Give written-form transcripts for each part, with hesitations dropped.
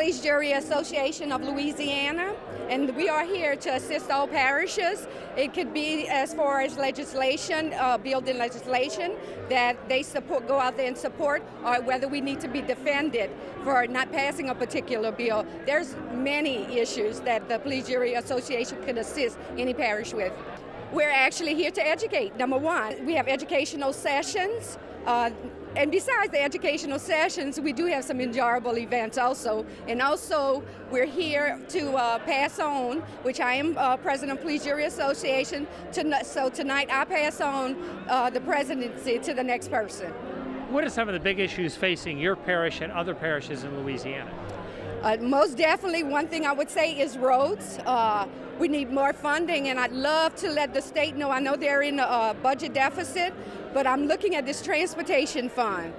Police Jury Association of Louisiana, and we are here to assist all parishes. It could be as far as legislation, building legislation that they support, go out there and support, or whether we need to be defended for not passing a particular bill. There's many issues that the Police Jury Association could assist any parish with. We're actually here to educate, number one. We have educational sessions. And besides the educational sessions, we do have some enjoyable events also. And also, we're here to pass on, which I am President of Police Jury Association. So tonight I pass on the presidency to the next person. What are some of the big issues facing your parish and other parishes in Louisiana? Most definitely, one thing I would say is roads. We need more funding, and I'd love to let the state know. I know they're in a budget deficit, but I'm looking at this transportation fund.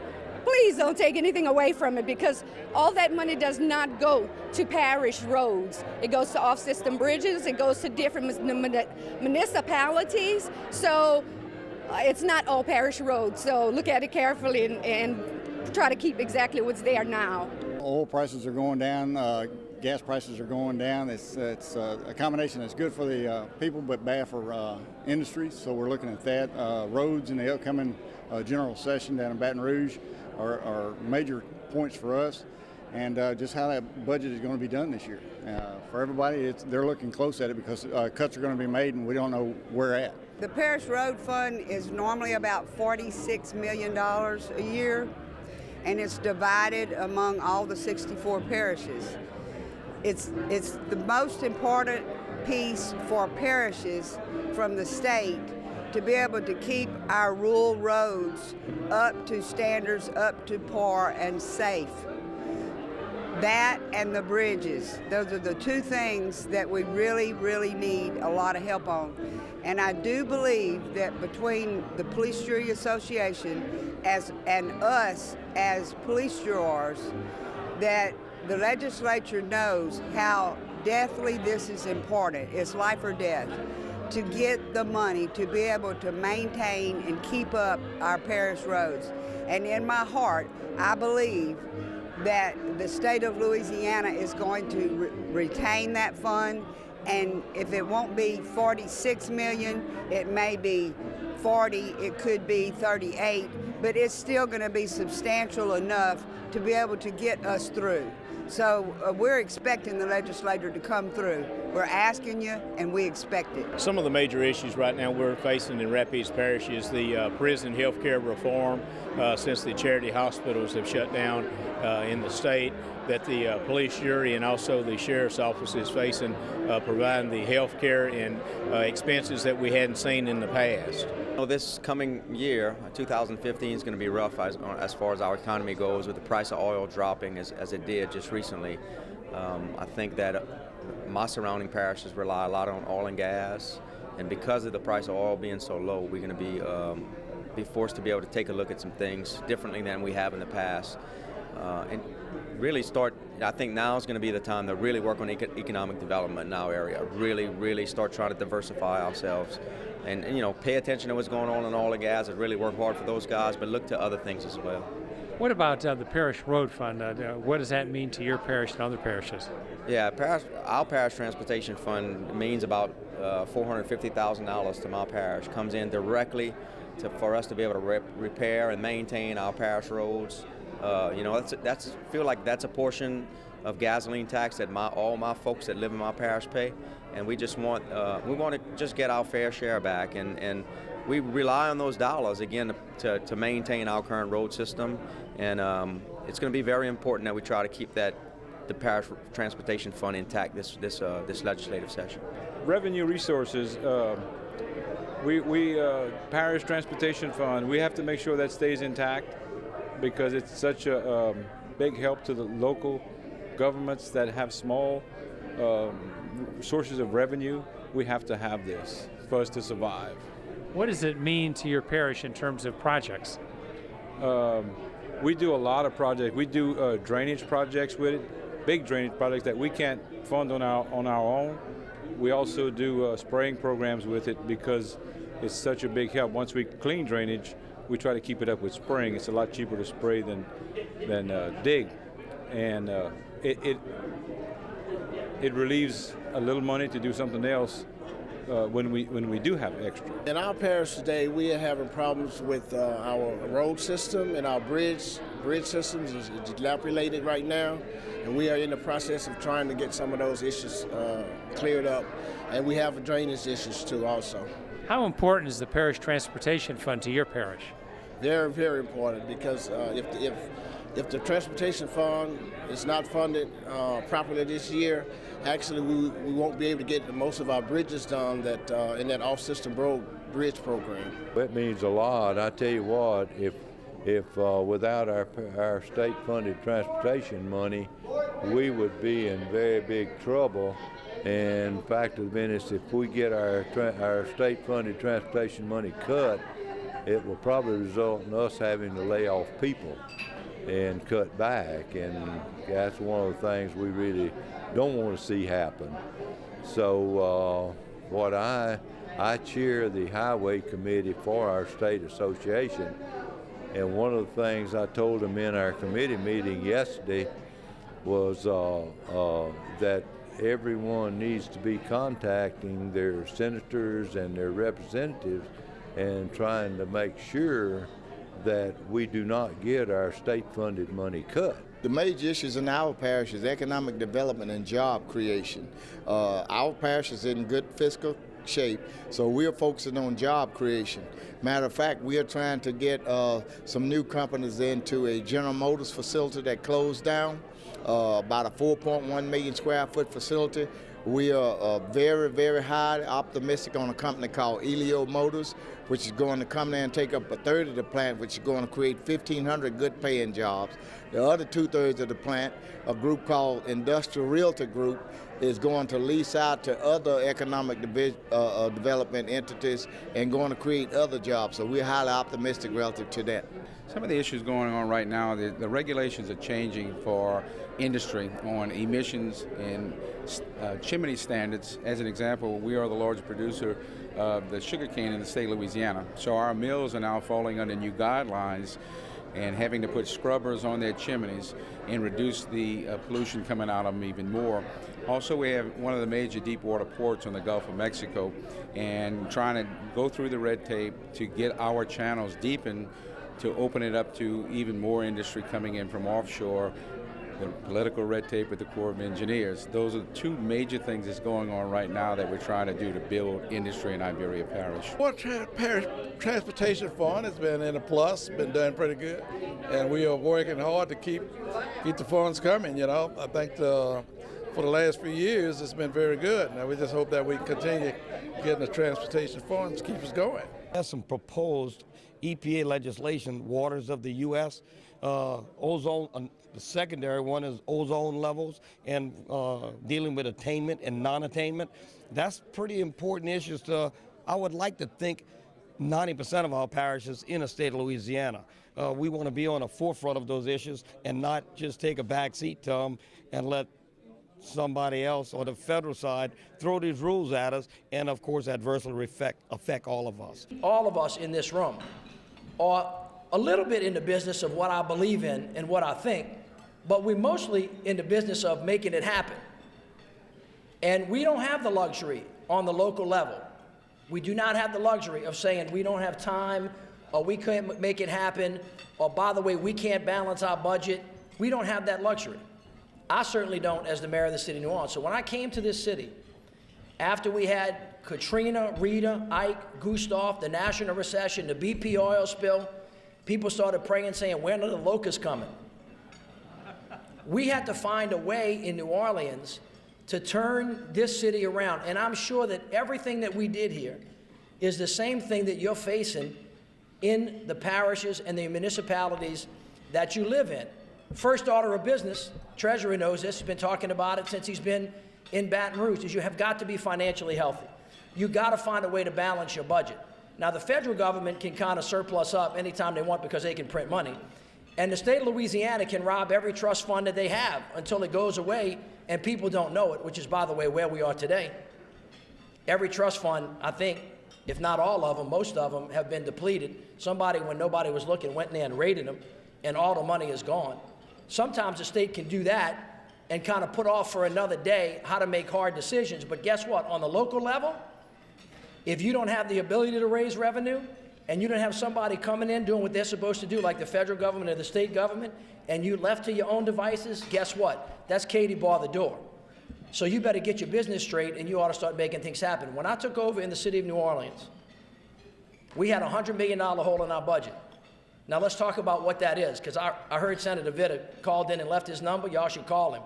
Please don't take anything away from it, because all that money does not go to parish roads. It goes to off-system bridges, it goes to different municipalities, so it's not all parish roads. So look at it carefully and try to keep exactly what's there now. Oil prices are going down, gas prices are going down. It's a combination that's good for the people but bad for industries, so we're looking at that. Roads in the upcoming general session down in Baton Rouge are major points for us, and just how that budget is going to be done this year. For everybody, they're looking close at it because cuts are going to be made and we don't know where at. The Parish Road Fund is normally about $46 million a year, and it's divided among all the 64 parishes. It's the most important piece for parishes from the state to be able to keep our rural roads up to standards, up to par, and safe. That and the bridges, those are the two things that we really, really need a lot of help on. And I do believe that between the Police Jury Association and us as police jurors, that the legislature knows how deathly this is important. It's life or death to get the money to be able to maintain and keep up our parish roads. And in my heart, I believe that the state of Louisiana is going to retain that fund, and if it won't be 46 million, it may be 40, it could be 38, but it's still going to be substantial enough to be able to get us through. So we're expecting the legislator to come through. We're asking you, and we expect it. Some of the major issues right now we're facing in Rapides Parish is the prison health care reform since the charity hospitals have shut down in the state, that the police jury and also the sheriff's office is facing providing the health care and expenses that we hadn't seen in the past. Well, this coming year, 2015, is going to be rough as far as our economy goes, with the price of oil dropping as it did just recently. I think that my surrounding parishes rely a lot on oil and gas, and because of the price of oil being so low, we're going to be forced to be able to take a look at some things differently than we have in the past, and really start. I think now is going to be the time to really work on economic development in our area. Really start trying to diversify ourselves. And pay attention to what's going on in oil and gas, and really work hard for those guys, but look to other things as well. What about the Parish Road Fund? What does that mean to your parish and other parishes? Yeah, our Parish Transportation Fund means about $450,000 to my parish. Comes in directly for us to be able to repair and maintain our parish roads. Feel like that's a portion of gasoline tax that all my folks that live in my parish pay, and we want to just get our fair share back, and we rely on those dollars again to maintain our current road system, and it's going to be very important that we try to keep the Parish Transportation Fund intact this legislative session. Revenue resources, Parish Transportation Fund, we have to make sure that stays intact, because it's such a big help to the local governments that have small sources of revenue. We have to have this for us to survive. What does it mean to your parish in terms of projects? We do a lot of projects. We do drainage projects with it, big drainage projects that we can't fund on our own. We also do spraying programs with it because it's such a big help. Once we clean drainage, we try to keep it up with spraying. It's a lot cheaper to spray than dig. and it relieves a little money to do something else when we do have extra. In our parish today, we are having problems with our road system, and our bridge systems is dilapidated right now, and we are in the process of trying to get some of those issues cleared up, and we have drainage issues too also. How important is the parish transportation fund to your parish? Very, very important, because if the transportation fund is not funded properly this year, actually we won't be able to get most of our bridges done that in that off-system bridge program. It means a lot. I tell you what, if without our state-funded transportation money, we would be in very big trouble. And the fact of the matter is, if we get our state-funded transportation money cut, it will probably result in us having to lay off people and cut back, and that's one of the things we really don't want to see happen. So I chair the highway committee for our state association, and one of the things I told them in our committee meeting yesterday was that everyone needs to be contacting their senators and their representatives and trying to make sure that we do not get our state-funded money cut. The major issues in our parish is economic development and job creation. Our parish is in good fiscal shape, so we're focusing on job creation. Matter of fact, we are trying to get some new companies into a General Motors facility that closed down, about a 4.1 million square foot facility. We are very, very highly optimistic on a company called Elio Motors, which is going to come there and take up a third of the plant, which is going to create 1,500 good paying jobs. The other 2/3 of the plant, a group called Industrial Realty Group, is going to lease out to other economic development entities and going to create other jobs. So we're highly optimistic relative to that. Some of the issues going on right now, the regulations are changing for industry on emissions and chimney standards. As an example, we are the largest producer of the sugarcane in the state of Louisiana. So our mills are now falling under new guidelines and having to put scrubbers on their chimneys and reduce the pollution coming out of them even more. Also, we have one of the major deep water ports on the Gulf of Mexico, and trying to go through the red tape to get our channels deepened to open it up to even more industry coming in from offshore, the political red tape with the Corps of Engineers. Those are the two major things that's going on right now that we're trying to do to build industry in Iberia Parish. Well, Parish Transportation Fund has been in a plus, been doing pretty good, and we are working hard to keep the funds coming, you know. I think for the last few years it's been very good. Now we just hope that we continue getting the transportation funds to keep us going. There's some proposed EPA legislation, waters of the U.S., ozone. The secondary one is ozone levels and dealing with attainment and non-attainment. That's pretty important issues. I would like to think 90% of our parishes in the state of Louisiana. We want to be on the forefront of those issues and not just take a back seat to them and let somebody else or the federal side throw these rules at us and, of course, adversely affect all of us. All of us in this room are a little bit in the business of what I believe in and what I think, but we're mostly in the business of making it happen. And we don't have the luxury on the local level. We do not have the luxury of saying we don't have time, or we can't make it happen, or by the way, we can't balance our budget. We don't have that luxury. I certainly don't as the mayor of the city of New Orleans. So when I came to this city, after we had Katrina, Rita, Ike, Gustav, the national recession, the BP oil spill, people started praying, saying, when are the locusts coming? We had to find a way in New Orleans to turn this city around. And I'm sure that everything that we did here is the same thing that you're facing in the parishes and the municipalities that you live in. First order of business, Treasurer knows this, he's been talking about it since he's been in Baton Rouge, is you have got to be financially healthy. You got to find a way to balance your budget. Now, the federal government can kind of surplus up anytime they want because they can print money. And the state of Louisiana can rob every trust fund that they have until it goes away and people don't know it, which is, by the way, where we are today. Every trust fund, I think, if not all of them, most of them have been depleted. Somebody, when nobody was looking, went in there and raided them, and all the money is gone. Sometimes the state can do that and kind of put off for another day how to make hard decisions. But guess what? On the local level, if you don't have the ability to raise revenue and you don't have somebody coming in doing what they're supposed to do, like the federal government or the state government, and you left to your own devices, guess what? That's Katie bar the door. So you better get your business straight and you ought to start making things happen. When I took over in the city of New Orleans, we had a $100 million hole in our budget. Now let's talk about what that is, because I heard Senator Vitta called in and left his number. Y'all should call him.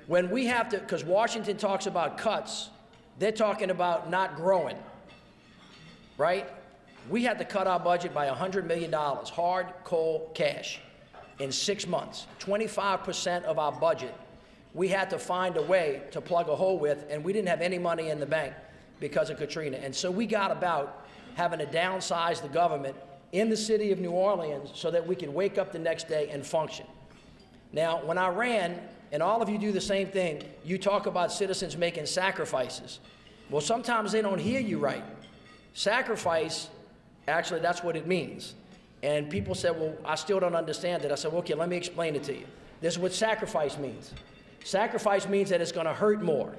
When we have to, because Washington talks about cuts, they're talking about not growing, right? We had to cut our budget by $100 million, hard, cold cash, in 6 months. 25% of our budget we had to find a way to plug a hole with, and we didn't have any money in the bank because of Katrina. And so we got about having to downsize the government in the city of New Orleans so that we could wake up the next day and function. Now, when I ran, and all of you do the same thing, you talk about citizens making sacrifices. Well, sometimes they don't hear you right. Sacrifice, actually, that's what it means. And people said, well, I still don't understand it. I said, well, okay, let me explain it to you. This is what sacrifice means. Sacrifice means that it's going to hurt more.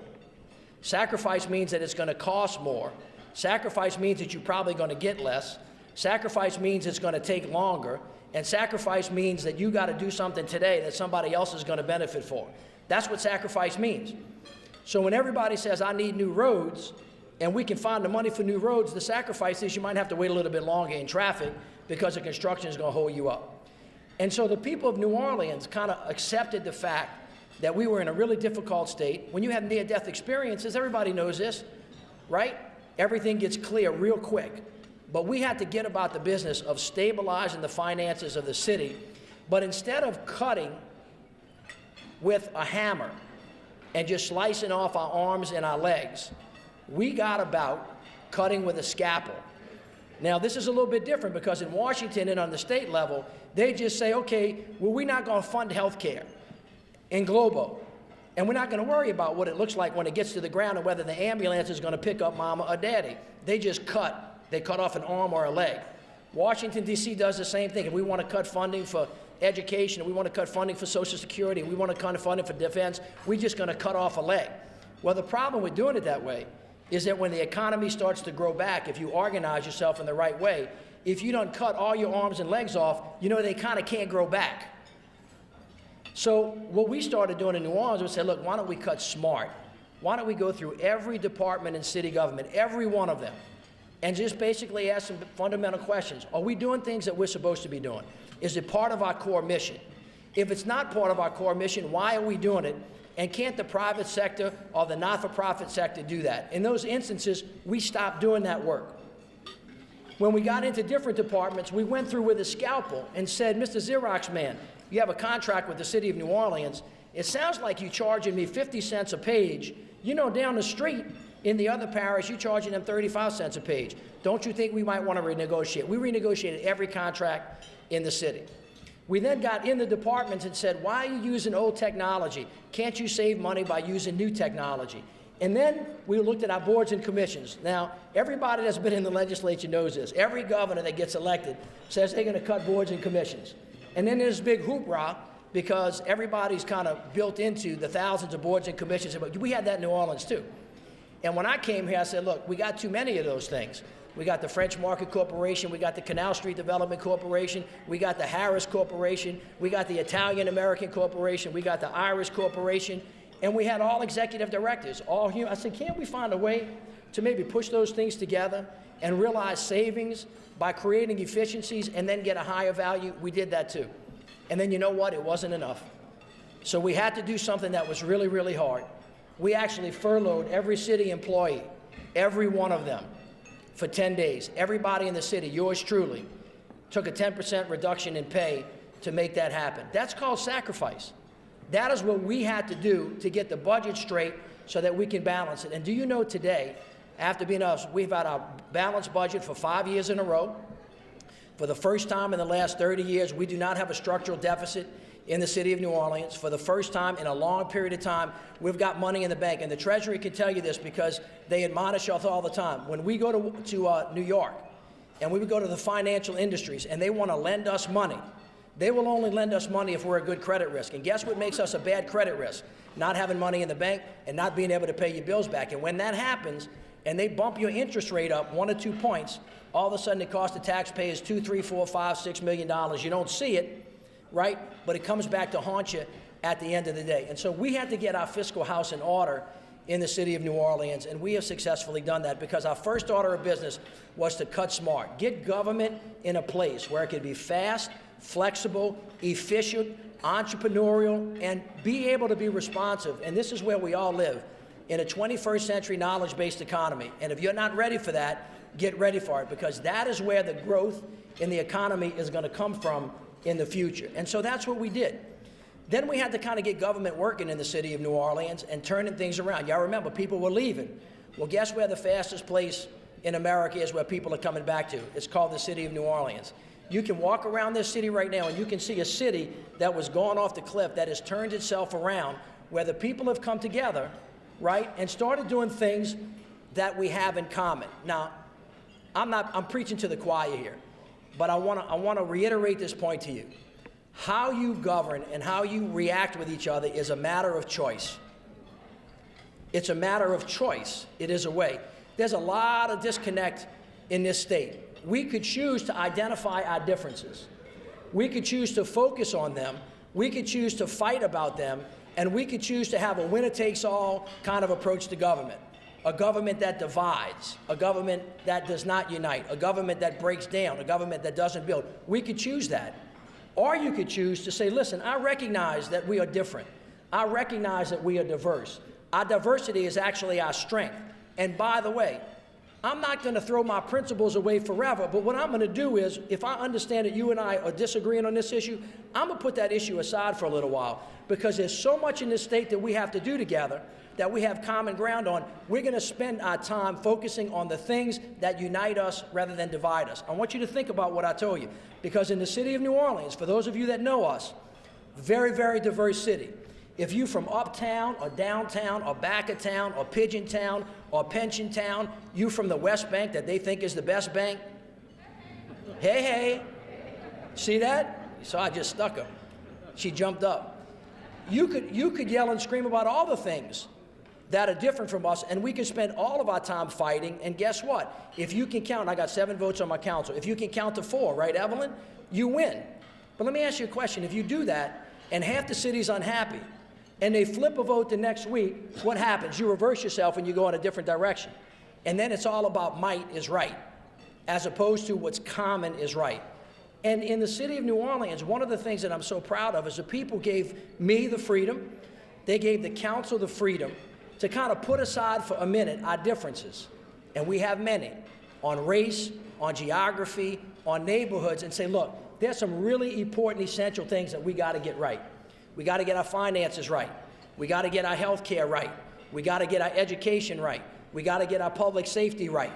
Sacrifice means that it's going to cost more. Sacrifice means that you're probably going to get less. Sacrifice means it's going to take longer. And sacrifice means that you got to do something today that somebody else is going to benefit for. That's what sacrifice means. So when everybody says, I need new roads, and we can find the money for new roads, the sacrifice is you might have to wait a little bit longer in traffic because the construction is going to hold you up. And so the people of New Orleans kind of accepted the fact that we were in a really difficult state. When you have near-death experiences, everybody knows this, right? Everything gets clear real quick. But we had to get about the business of stabilizing the finances of the city. But instead of cutting with a hammer and just slicing off our arms and our legs, we got about cutting with a scalpel. Now, this is a little bit different because in Washington and on the state level, they just say, okay, well, we're not going to fund health care in Globo. And we're not going to worry about what it looks like when it gets to the ground and whether the ambulance is going to pick up mama or daddy. They just cut. They cut off an arm or a leg. Washington, D.C. does the same thing. If we want to cut funding for education, if we want to cut funding for Social Security, if we want to cut funding for defense, we're just going to cut off a leg. Well, the problem with doing it that way is that when the economy starts to grow back, if you organize yourself in the right way, if you don't cut all your arms and legs off, you know they kind of can't grow back. So what we started doing in New Orleans was say, look, why don't we cut smart? Why don't we go through every department in city government, every one of them, and just basically ask some fundamental questions. Are we doing things that we're supposed to be doing? Is it part of our core mission? If it's not part of our core mission, why are we doing it? And can't the private sector or the not-for-profit sector do that? In those instances, we stopped doing that work. When we got into different departments, we went through with a scalpel and said, Mr. Xerox man, you have a contract with the city of New Orleans. It sounds like you're charging me 50 cents a page. You know, down the street in the other parish, you're charging them 35 cents a page. Don't you think we might want to renegotiate? We renegotiated every contract in the city. We then got in the departments and said, why are you using old technology? Can't you save money by using new technology? And then we looked at our boards and commissions. Now, everybody that's been in the legislature knows this. Every governor that gets elected says they're going to cut boards and commissions. And then there's big hoopla because everybody's kind of built into the thousands of boards and commissions. But we had that in New Orleans too. And when I came here, I said, look, we got too many of those things. We got the French Market Corporation, we got the Canal Street Development Corporation, we got the Harris Corporation, we got the Italian American Corporation, we got the Irish Corporation, and we had all executive directors, all human. I said, can't we find a way to maybe push those things together and realize savings by creating efficiencies and then get a higher value? We did that too. And then you know what? It wasn't enough. So we had to do something that was really, really hard. We actually furloughed every city employee, every one of them, for 10 days. Everybody in the city, yours truly, took a 10% reduction in pay to make that happen. That's called sacrifice. That is what we had to do to get the budget straight so that we can balance it. And do you know today, after being us, we've had a balanced budget for 5 years in a row. For the first time in the last 30 years, we do not have a structural deficit in the city of New Orleans. For the first time in a long period of time, we've got money in the bank. And the Treasury can tell you this because they admonish us all the time. When we go to New York and we would go to the financial industries and they want to lend us money, They will only lend us money if we're a good credit risk. And guess what makes us a bad credit risk? Not having money in the bank and not being able to pay your bills back. And when that happens, and they bump your interest rate up 1 or 2 points, all of a sudden it costs the taxpayers $2, $3, $4, $5, $6 million. You don't see it, right? But it comes back to haunt you at the end of the day. And so we had to get our fiscal house in order in the city of New Orleans, and we have successfully done that because our first order of business was to cut smart, get government in a place where it could be fast, flexible, efficient, entrepreneurial, and be able to be responsive. And this is where we all live, in a 21st century knowledge-based economy. And if you're not ready for that, get ready for it, because that is where the growth in the economy is going to come from in the future. And so that's what we did. Then we had to kind of get government working in the city of New Orleans and turning things around. Y'all remember, people were leaving. Well, guess where the fastest place in America is where people are coming back to? It's called the city of New Orleans. You can walk around this city right now and you can see a city that was going off the cliff that has turned itself around, where the people have come together, right, and started doing things that we have in common. Now, I'm preaching to the choir here, but I want to reiterate this point to you. How you govern and how you react with each other is a matter of choice. It's a matter of choice. It is a way. There's a lot of disconnect in this state. We could choose to identify our differences. We could choose to focus on them. We could choose to fight about them. And we could choose to have a winner-takes-all kind of approach to government. A government that divides, a government that does not unite, a government that breaks down, a government that doesn't build. We could choose that. Or you could choose to say, listen, I recognize that we are different. I recognize that we are diverse. Our diversity is actually our strength. And by the way, I'm not going to throw my principles away forever, but what I'm going to do is, if I understand that you and I are disagreeing on this issue, I'm going to put that issue aside for a little while, because there's so much in this state that we have to do together that we have common ground on. We're going to spend our time focusing on the things that unite us rather than divide us. I want you to think about what I told you, because in the city of New Orleans, for those of you that know us, very, very diverse city. If you from uptown or downtown or back of town or Pigeon Town or Pension Town, you from the West Bank that they think is the best bank, hey, hey, see that? So I just stuck her. She jumped up. You could yell and scream about all the things that are different from us, and we can spend all of our time fighting, and guess what? If you can count, I got 7 votes on my council, if you can count to 4, right, Evelyn? You win. But let me ask you a question. If you do that, and half the city's unhappy, and they flip a vote the next week, what happens? You reverse yourself and you go in a different direction. And then it's all about might is right, as opposed to what's common is right. And in the city of New Orleans, one of the things that I'm so proud of is the people gave me the freedom, they gave the council the freedom to kind of put aside for a minute our differences, and we have many, on race, on geography, on neighborhoods, and say, look, there's some really important, essential things that we got to get right. We got to get our finances right. We got to get our health care right. We got to get our education right. We got to get our public safety right.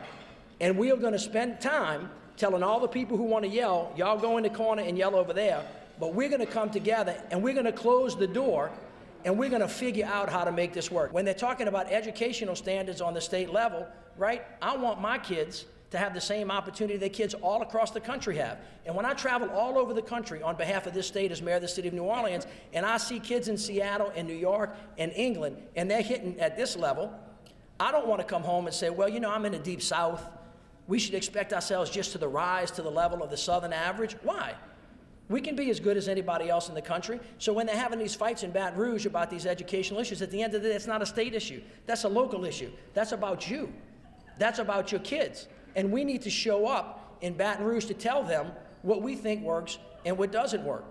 And we are going to spend time telling all the people who want to yell, y'all go in the corner and yell over there, but we're going to come together and we're going to close the door and we're going to figure out how to make this work. When they're talking about educational standards on the state level, right, I want my kids to have the same opportunity that kids all across the country have. And when I travel all over the country on behalf of this state as mayor of the city of New Orleans, and I see kids in Seattle and New York and England, and they're hitting at this level, I don't want to come home and say, well, you know, I'm in the deep south. We should expect ourselves just to rise to the level of the southern average. Why? We can be as good as anybody else in the country. So when they're having these fights in Baton Rouge about these educational issues, at the end of the day, it's not a state issue. That's a local issue. That's about you. That's about your kids. And we need to show up in Baton Rouge to tell them what we think works and what doesn't work.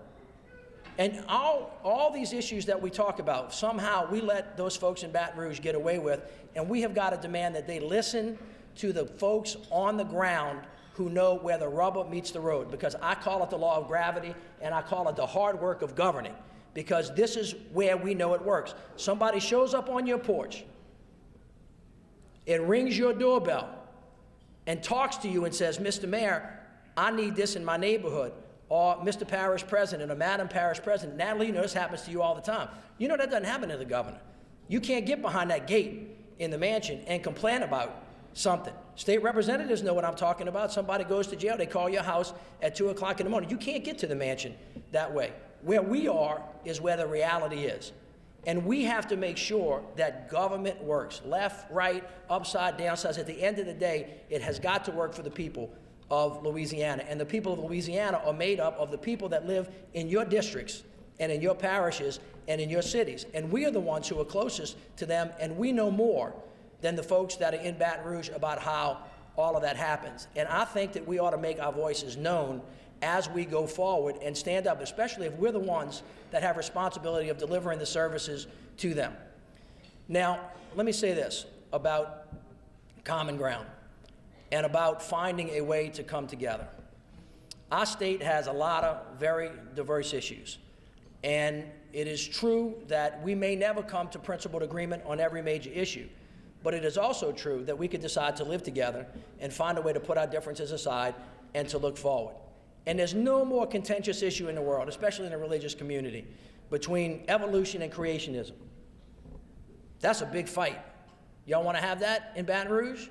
And all these issues that we talk about, somehow we let those folks in Baton Rouge get away with, and we have got to demand that they listen to the folks on the ground who know where the rubber meets the road, because I call it the law of gravity, and I call it the hard work of governing, because this is where we know it works. Somebody shows up on your porch, it rings your doorbell, and talks to you and says, Mr. Mayor, I need this in my neighborhood, or Mr. Parish President, or Madam Parish President. Natalie, you know this happens to you all the time. You know that doesn't happen to the governor. You can't get behind that gate in the mansion and complain about something. State representatives know what I'm talking about. Somebody goes to jail, they call your house at 2 o'clock in the morning. You can't get to the mansion that way. Where we are is where the reality is. And we have to make sure that government works, left, right, upside, downsides. At the end of the day, it has got to work for the people of Louisiana. And the people of Louisiana are made up of the people that live in your districts and in your parishes and in your cities. And we are the ones who are closest to them, and we know more than the folks that are in Baton Rouge about how all of that happens. And I think that we ought to make our voices known as we go forward and stand up, especially if we're the ones that have responsibility of delivering the services to them. Now, let me say this about common ground and about finding a way to come together. Our state has a lot of very diverse issues, and it is true that we may never come to principled agreement on every major issue, but it is also true that we could decide to live together and find a way to put our differences aside and to look forward. And there's no more contentious issue in the world, especially in the religious community, between evolution and creationism. That's a big fight. Y'all want to have that in Baton Rouge?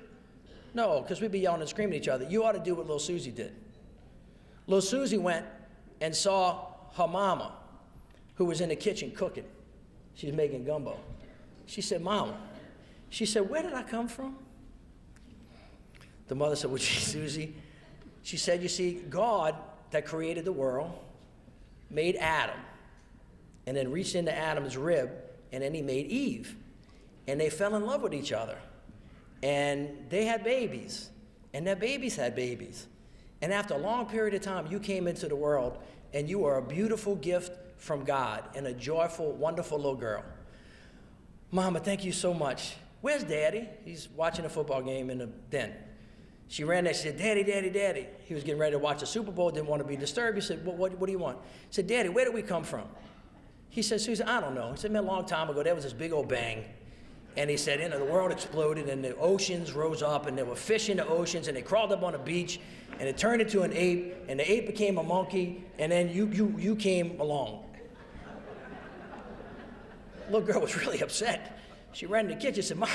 No, because we'd be yelling and screaming at each other. You ought to do what Little Susie did. Little Susie went and saw her mama, who was in the kitchen cooking. She was making gumbo. She said, Mama, she said, where did I come from? The mother said, well, gee, Susie, she said, you see, God that created the world made Adam and then reached into Adam's rib, and then he made Eve. And they fell in love with each other. And they had babies, and their babies had babies. And after a long period of time, you came into the world, and you were a beautiful gift from God and a joyful, wonderful little girl. Mama, thank you so much. Where's Daddy? He's watching a football game in the den. She ran there, she said, Daddy, Daddy, Daddy. He was getting ready to watch the Super Bowl, didn't want to be disturbed. He said, what do you want? He said, Daddy, where did we come from? He said, Susan, I don't know. He said, man, a long time ago, there was this big old bang. And he said, the world exploded, and the oceans rose up, and there were fish in the oceans, and they crawled up on a beach, and it turned into an ape, and the ape became a monkey, and then you came along. The little girl was really upset. She ran in the kitchen and said, Mom,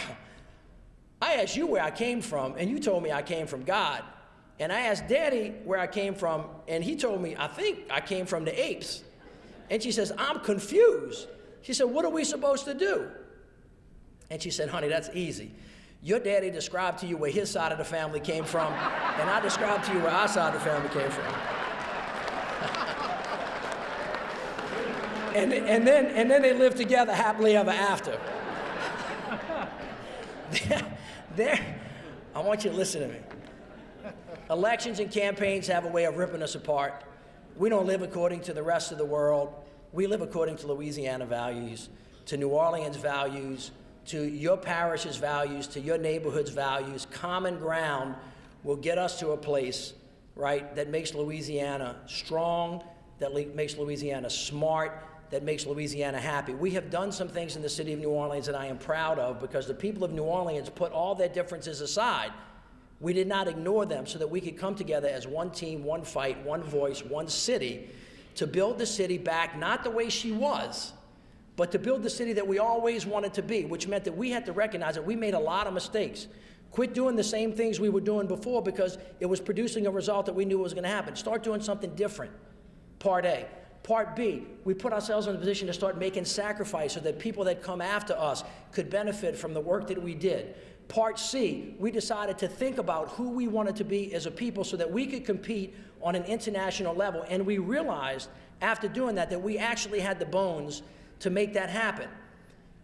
I asked you where I came from, and you told me I came from God. And I asked Daddy where I came from, and he told me, I think I came from the apes. And she says, I'm confused. She said, what are we supposed to do? And she said, honey, that's easy. Your daddy described to you where his side of the family came from, and I described to you where our side of the family came from. and then they lived together happily ever after. I want you to listen to me. Elections and campaigns have a way of ripping us apart. We don't live according to the rest of the world. We live according to Louisiana values, to New Orleans values, to your parish's values, to your neighborhood's values. Common ground will get us to a place, right, that makes Louisiana strong, that makes Louisiana smart, that makes Louisiana happy. We have done some things in the city of New Orleans that I am proud of because the people of New Orleans put all their differences aside. We did not ignore them so that we could come together as one team, one fight, one voice, one city to build the city back, not the way she was, but to build the city that we always wanted to be, which meant that we had to recognize that we made a lot of mistakes. Quit doing the same things we were doing before because it was producing a result that we knew was going to happen. Start doing something different, part A. Part B, we put ourselves in a position to start making sacrifice so that people that come after us could benefit from the work that we did. Part C, we decided to think about who we wanted to be as a people so that we could compete on an international level. And we realized after doing that we actually had the bones to make that happen.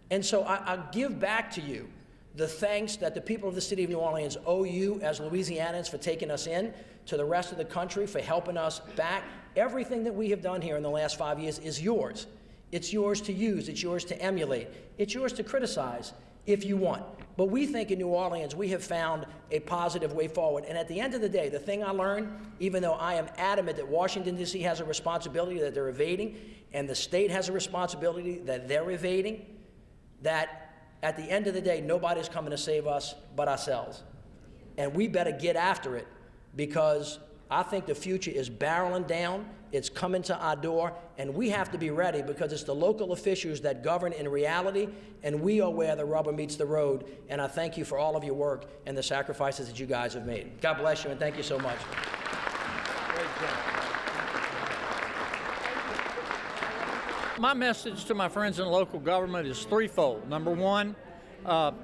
And so I give back to you the thanks that the people of the city of New Orleans owe you as Louisianans for taking us in, to the rest of the country for helping us back. Everything that we have done here in the last 5 years is yours. It's yours to use. It's yours to emulate. It's yours to criticize if you want. But we think in New Orleans we have found a positive way forward. And at the end of the day, the thing I learned, even though I am adamant that Washington, D.C. has a responsibility that they're evading, and the state has a responsibility that they're evading, that at the end of the day, nobody's coming to save us but ourselves. And we better get after it because I think the future is barreling down, it's coming to our door, and we have to be ready because it's the local officials that govern in reality, and we are where the rubber meets the road. And I thank you for all of your work and the sacrifices that you guys have made. God bless you, and thank you so much. Great job. My message to my friends in local government is threefold. Number one,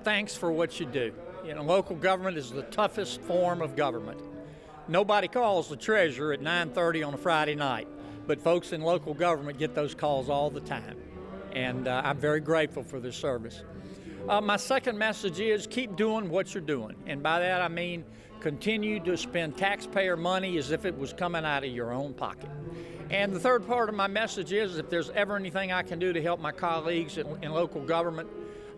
thanks for what you do. You know, local government is the toughest form of government. Nobody calls the treasurer at 9:30 on a Friday night, but folks in local government get those calls all the time, and I'm very grateful for their service. My second message is keep doing what you're doing, and by that I mean continue to spend taxpayer money as if it was coming out of your own pocket. And the third part of my message is if there's ever anything I can do to help my colleagues in local government,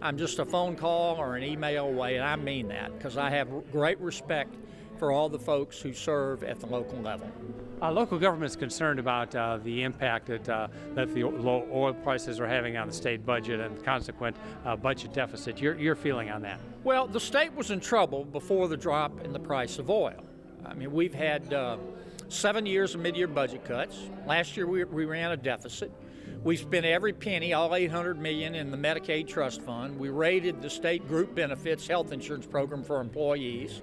I'm just a phone call or an email away, and I mean that because I have great respect for all the folks who serve at the local level. Local government is concerned about the impact that the low oil prices are having on the state budget and consequent budget deficit. Your feeling on that? Well, the state was in trouble before the drop in the price of oil. I mean, we've had 7 years of mid-year budget cuts. Last year we ran a deficit. We spent every penny, all $800 million, in the Medicaid Trust Fund. We raided the state group benefits health insurance program for employees.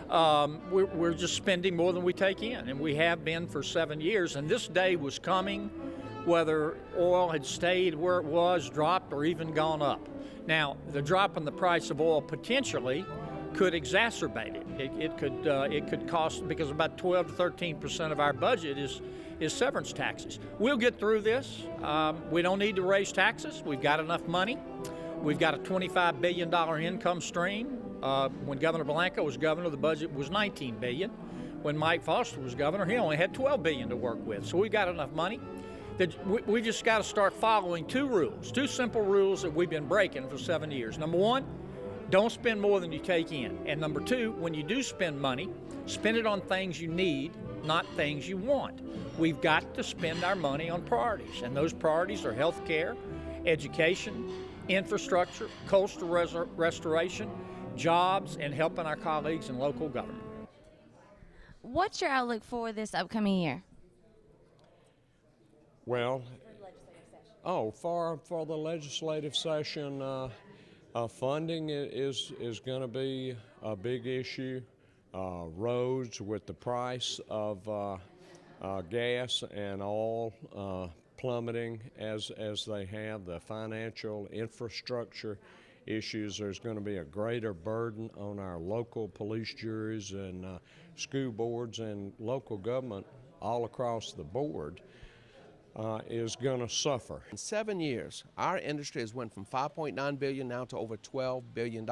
We're just spending more than we take in, and we have been for 7 years. And this day was coming, whether oil had stayed where it was, dropped, or even gone up. Now, the drop in the price of oil potentially could exacerbate it. It could cost, because about 12 to 13% of our budget is severance taxes. We'll get through this. We don't need to raise taxes. We've got enough money. We've got a $25 billion income stream. When Governor Blanco was governor, the budget was $19 billion. When Mike Foster was governor, he only had $12 billion to work with. So we've got enough money. We just got to start following two simple rules that we've been breaking for 7 years. Number one, don't spend more than you take in. And number two, when you do spend money, spend it on things you need, not things you want. We've got to spend our money on priorities, and those priorities are health care, education, infrastructure, coastal restoration, jobs, and helping our colleagues in local government. What's your outlook for this upcoming year? Well, for the legislative session, funding is going to be a big issue. Roads with the price of gas and oil plummeting as they have, the financial infrastructure issues. There's going to be a greater burden on our local police juries and school boards, and local government all across the board is going to suffer. In 7 years, our industry has went from $5.9 billion now to over $12 billion.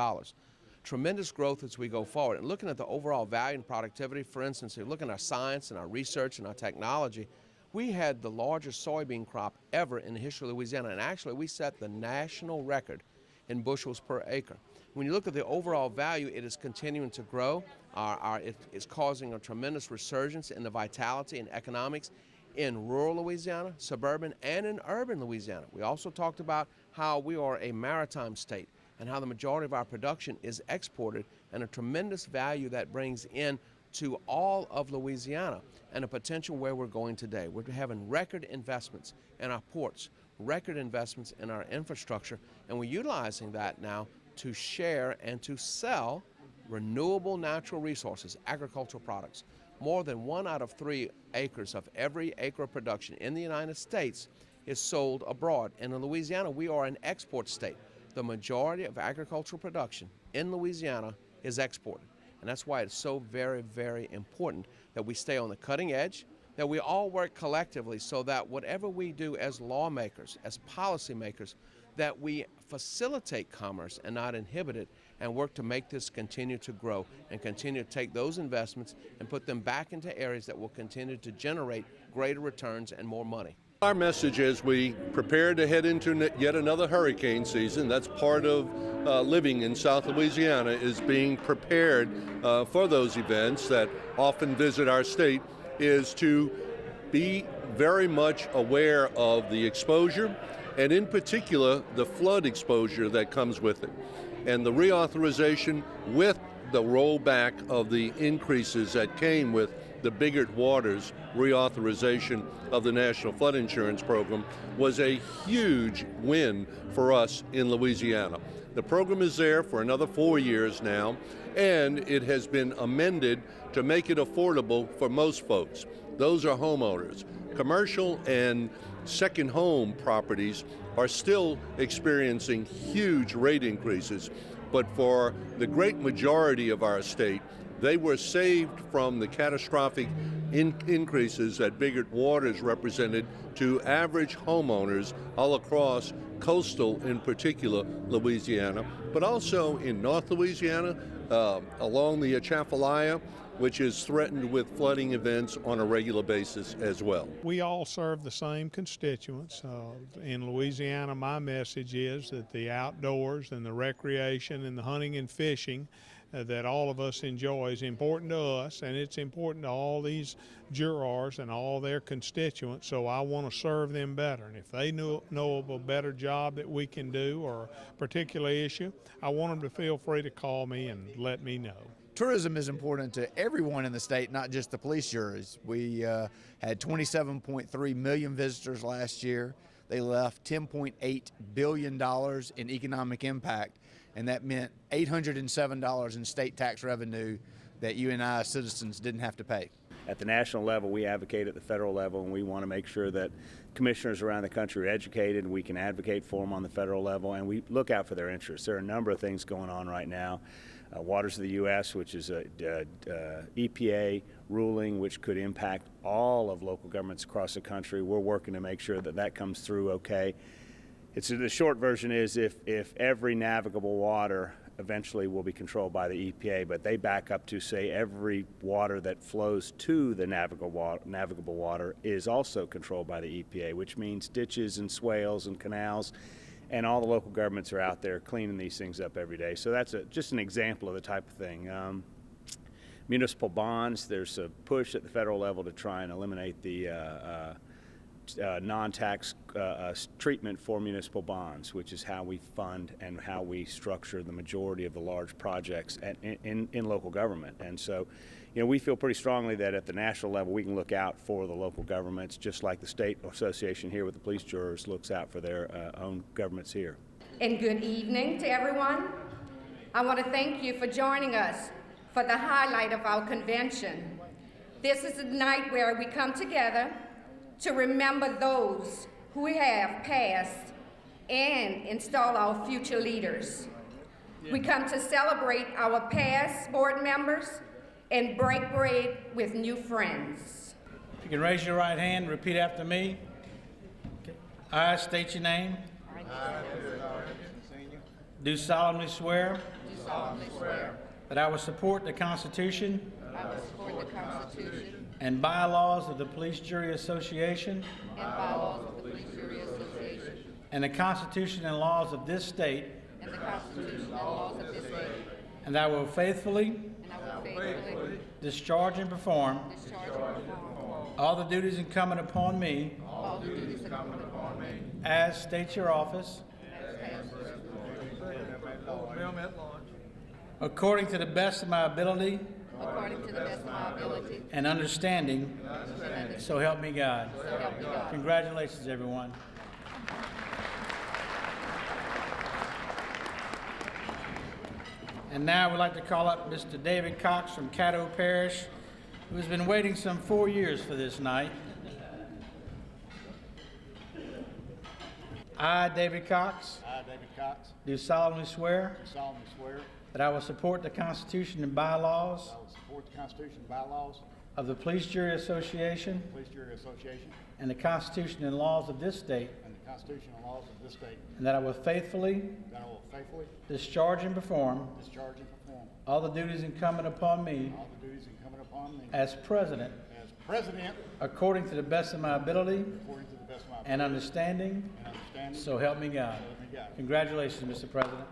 Tremendous growth as we go forward. And looking at the overall value and productivity, for instance, if you look at our science and our research and our technology, we had the largest soybean crop ever in the history of Louisiana, and actually we set the national record in bushels per acre. When you look at the overall value, it is continuing to grow. It is causing a tremendous resurgence in the vitality and economics in rural Louisiana, suburban, and in urban Louisiana. We also talked about how we are a maritime state and how the majority of our production is exported, and a tremendous value that brings in to all of Louisiana, and a potential where we're going today. We're having record investments in our ports, record investments in our infrastructure, and we're utilizing that now to share and to sell renewable natural resources, agricultural products. More than 1 out of 3 acres of every acre of production in the United States is sold abroad. And in Louisiana, we are an export state. The majority of agricultural production in Louisiana is exported. And that's why it's so very, very important that we stay on the cutting edge, that we all work collectively so that whatever we do as lawmakers, as policymakers, that we facilitate commerce and not inhibit it, and work to make this continue to grow and continue to take those investments and put them back into areas that will continue to generate greater returns and more money. Our message as we prepare to head into yet another hurricane season, that's part of living in South Louisiana, is being prepared for those events that often visit our state, is to be very much aware of the exposure, and in particular the flood exposure that comes with it. And the reauthorization with the rollback of the increases that came with the Biggert Waters reauthorization of the National Flood Insurance Program was a huge win for us in Louisiana. The program is there for another 4 years now, and it has been amended to make it affordable for most folks. Those are homeowners. Commercial and second home properties are still experiencing huge rate increases, but for the great majority of our state, they were saved from the catastrophic increases that Biggert Waters represented to average homeowners all across coastal, in particular, Louisiana, but also in North Louisiana, along the Atchafalaya, which is threatened with flooding events on a regular basis as well. We all serve the same constituents. In Louisiana, my message is that the outdoors and the recreation and the hunting and fishing that all of us enjoy is important to us, and it's important to all these jurors and all their constituents, so I want to serve them better. And if they know of a better job that we can do or a particular issue, I want them to feel free to call me and let me know. Tourism is important to everyone in the state, not just the police juries. We had 27.3 million visitors last year. They left $10.8 billion in economic impact, and that meant $807 in state tax revenue that you and I, citizens, didn't have to pay. At the national level, we advocate at the federal level, and we want to make sure that commissioners around the country are educated, and we can advocate for them on the federal level, and we look out for their interests. There are a number of things going on right now. Waters of the U.S., which is a EPA ruling which could impact all of local governments across the country. We're working to make sure that that comes through okay. The short version is if every navigable water eventually will be controlled by the EPA, but they back up to say every water that flows to the navigable water is also controlled by the EPA, which means ditches and swales and canals, and all the local governments are out there cleaning these things up every day. So that's just an example of the type of thing. Municipal bonds, there's a push at the federal level to try and eliminate the non-tax treatment for municipal bonds, which is how we fund and how we structure the majority of the large projects in local government. And so, we feel pretty strongly that at the national level we can look out for the local governments, just like the state association here with the police jurors looks out for their own governments here. And good evening to everyone. I want to thank you for joining us for the highlight of our convention. This is a night where we come together to remember those who have passed and install our future leaders. We come to celebrate our past board members and break bread with new friends. If you can raise your right hand, repeat after me. Okay. I state your name. Do solemnly swear. That I will support the Constitution. And bylaws of the Police Jury Association. And the Constitution and laws of this state. And I will faithfully discharge and perform all the duties incumbent upon me as state your office according to the best of my ability and understanding, so help me God. Congratulations, everyone. And now we'd like to call up Mr. David Cox from Caddo Parish, who has been waiting some 4 years for this night. I, David Cox. Do solemnly swear. That I will support the Constitution and bylaws. Of the Police Jury Association. And the Constitution and laws of this state. And that I will faithfully. Discharge and perform. All the duties incumbent upon me. As President. According to the best of my ability. And understanding. So help me God. Congratulations, Mr. President.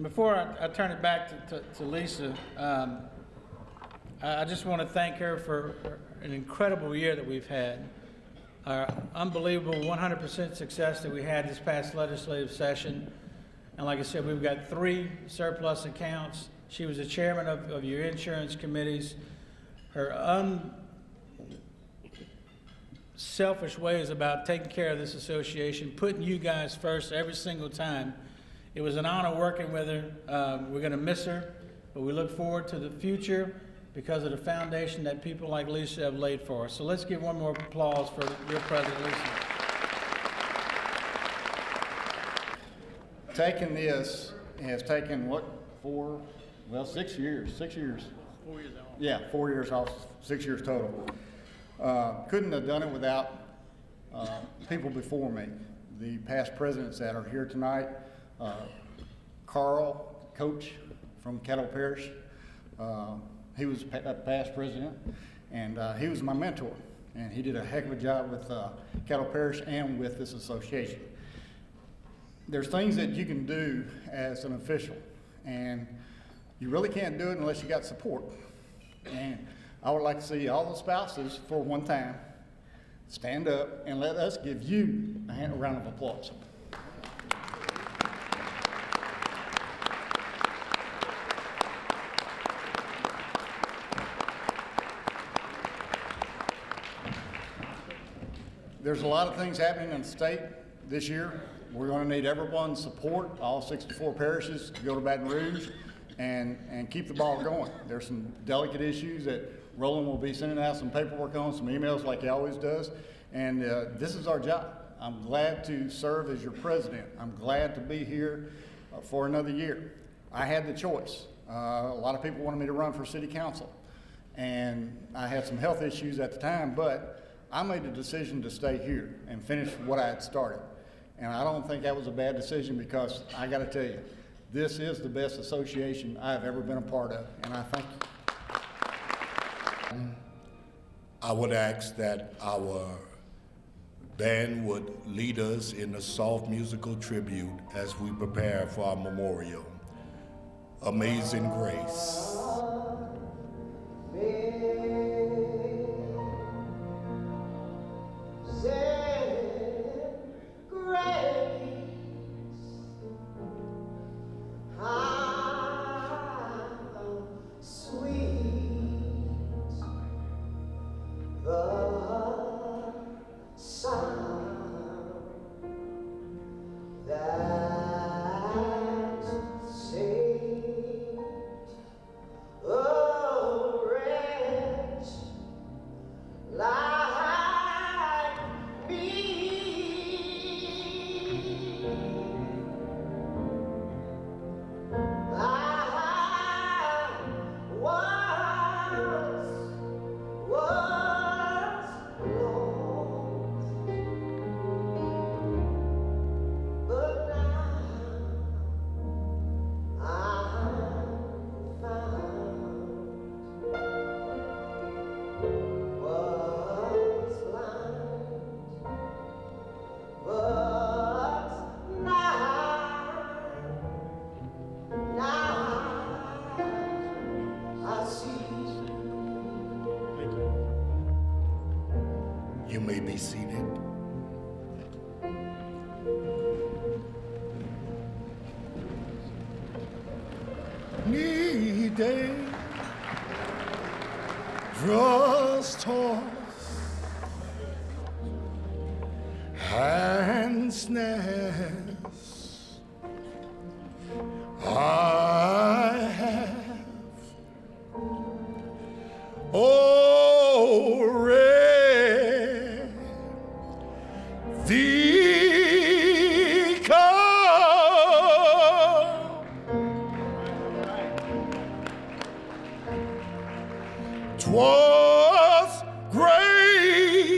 Before I turn it back to Lisa, I just want to thank her for an incredible year that we've had. Our unbelievable 100% success that we had this past legislative session. And like I said, we've got 3 surplus accounts. She was the chairman of your insurance committees. Her selfish ways about taking care of this association, putting you guys first every single time. It was an honor working with her. We're going to miss her, but we look forward to the future because of the foundation that people like Lisa have laid for us. So let's give one more applause for your president, Lisa. Taking this has taken, what, 6 years. 6 years. 4 years off. Yeah, 4 years off, 6 years total. Couldn't have done it without people before me. The past presidents that are here tonight, Carl, coach from Caldwell Parish, he was a past president, and he was my mentor, and he did a heck of a job with Caldwell Parish and with this association. There's things that you can do as an official, and you really can't do it unless you got support. And I would like to see all the spouses, for one time, stand up and let us give you a round of applause. There's a lot of things happening in the state this year. We're going to need everyone's support, all 64 parishes, to go to Baton Rouge and keep the ball going. There's some delicate issues that Roland will be sending out some paperwork on, some emails like he always does, and this is our job. I'm glad to serve as your president. I'm glad to be here for another year. I had the choice. A lot of people wanted me to run for city council, and I had some health issues at the time, but I made the decision to stay here and finish what I had started. And I don't think that was a bad decision, because I got to tell you, this is the best association I've ever been a part of, and I thank you. I would ask that our band would lead us in a soft musical tribute as we prepare for our memorial. Amazing Grace. You may be seated. Needing trust and snares I have already thee come. 'Twas grace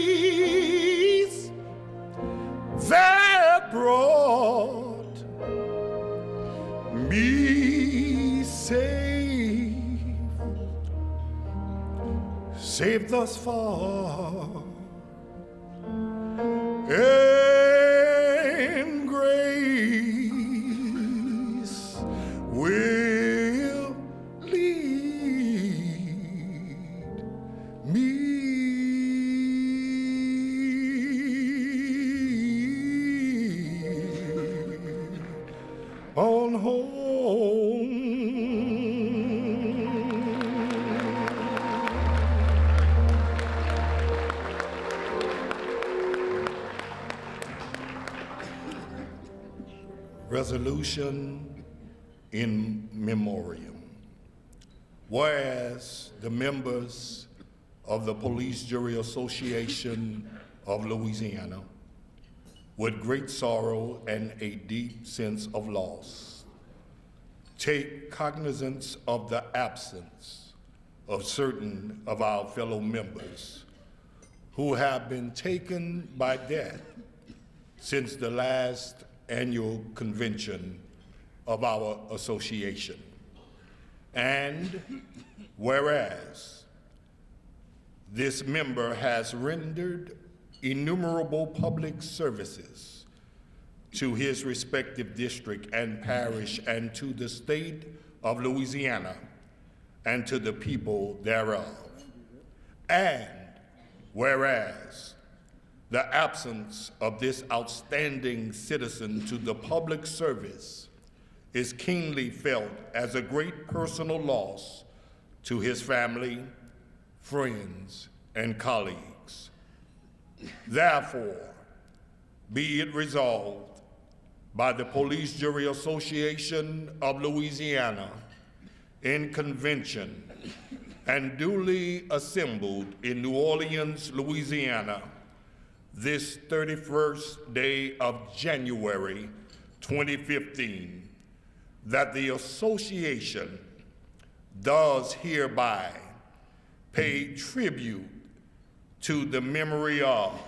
that brought me safe thus far, and grace will lead me on home. resolution in memoriam. Whereas the members of the Police Jury Association of Louisiana, with great sorrow and a deep sense of loss, take cognizance of the absence of certain of our fellow members who have been taken by death since the last annual convention of our association. And whereas this member has rendered innumerable public services to his respective district and parish and to the state of Louisiana and to the people thereof. And whereas the absence of this outstanding citizen to the public service is keenly felt as a great personal loss to his family, friends, and colleagues. Therefore, be it resolved by the Police Jury Association of Louisiana in convention and duly assembled in New Orleans, Louisiana, this 31st day of January 2015, that the association does hereby pay tribute to the memory of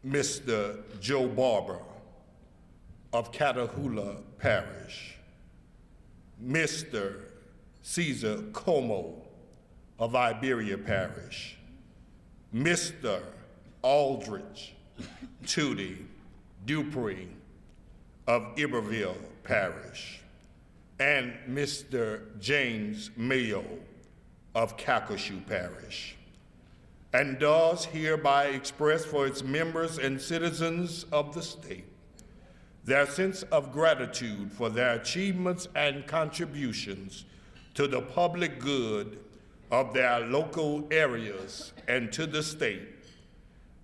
Mr. Joe Barber of Catahoula Parish, Mr. Caesar Como of Iberia Parish, Mr. Aldrich Tootie Dupree of Iberville Parish, and Mr. James Mayo of Calcasieu Parish, and does hereby express for its members and citizens of the state their sense of gratitude for their achievements and contributions to the public good of their local areas and to the state.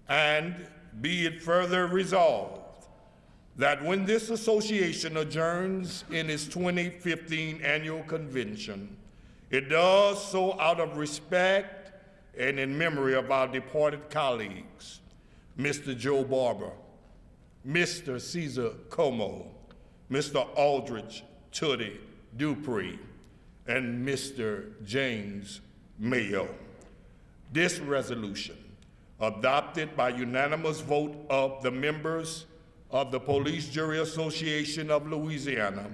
And be it further resolved that when this association adjourns in its 2015 annual convention, it does so out of respect and in memory of our departed colleagues, Mr. Joe Barber, Mr. Caesar Como, Mr. Aldrich Tootie Dupree, and Mr. James Mayo. This resolution, adopted by unanimous vote of the members of the Police Jury Association of Louisiana,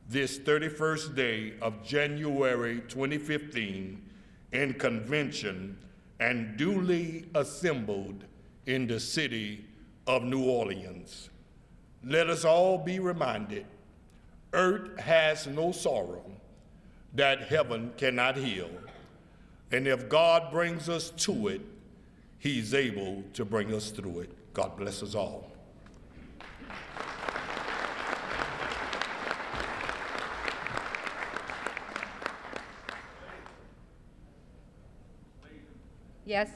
this 31st day of January 2015 in convention and duly assembled in the city of New Orleans. Let us all be reminded, earth has no sorrow that heaven cannot heal, and if God brings us to it, He's able to bring us through it. God bless us all. Yes?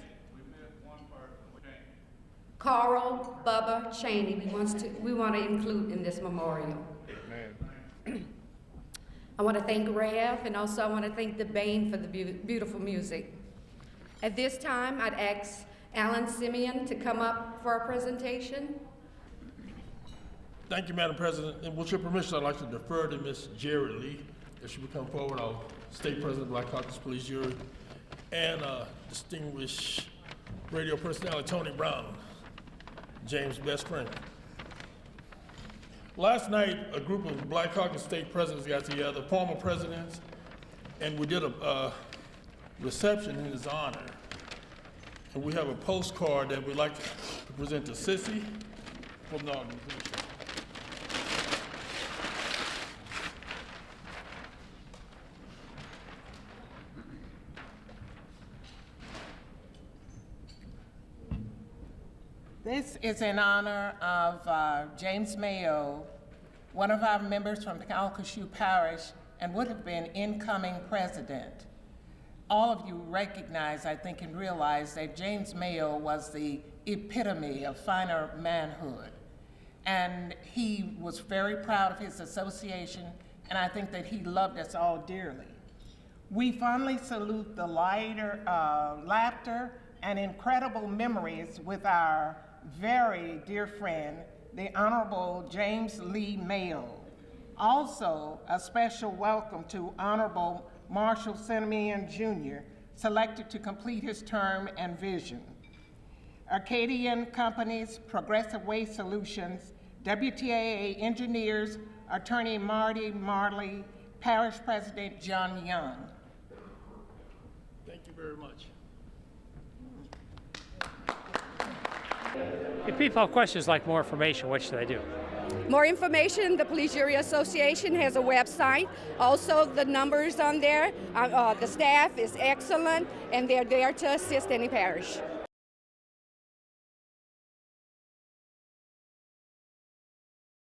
Carl Bubba Cheney, we want to include in this memorial. I want to thank Rev, and also I want to thank the Bain for the beautiful music. At this time, I'd ask Alan Simeon to come up for our presentation. Thank you, Madam President. And with your permission, I'd like to defer to Ms. Gerald Lee, if she would come forward, our State President of Black Caucus Police Jury, and distinguished radio personality Tony Brown, James' best friend. Last night, a group of Black Caucus state presidents got together, former presidents, and we did a reception in his honor. And we have a postcard that we'd like to present to Sissy from the organization. This is in honor of James Mayo, one of our members from Calcasieu Parish and would have been incoming president. All of you recognize, I think, and realize that James Mayo was the epitome of finer manhood. and he was very proud of his association, and I think that he loved us all dearly. We fondly salute the laughter and incredible memories with our very dear friend, the Honorable James Lee Mayo. Also, a special welcome to Honorable Marshall Simeon Jr., selected to complete his term and vision. Arcadian Companies, Progressive Waste Solutions, WTAA Engineers, Attorney Marty Marley, Parish President John Young. Thank you very much. If people have questions like more information, what should they do? More information, the Police Jury Association has a website. Also, the numbers on there. The staff is excellent, and they're there to assist any parish.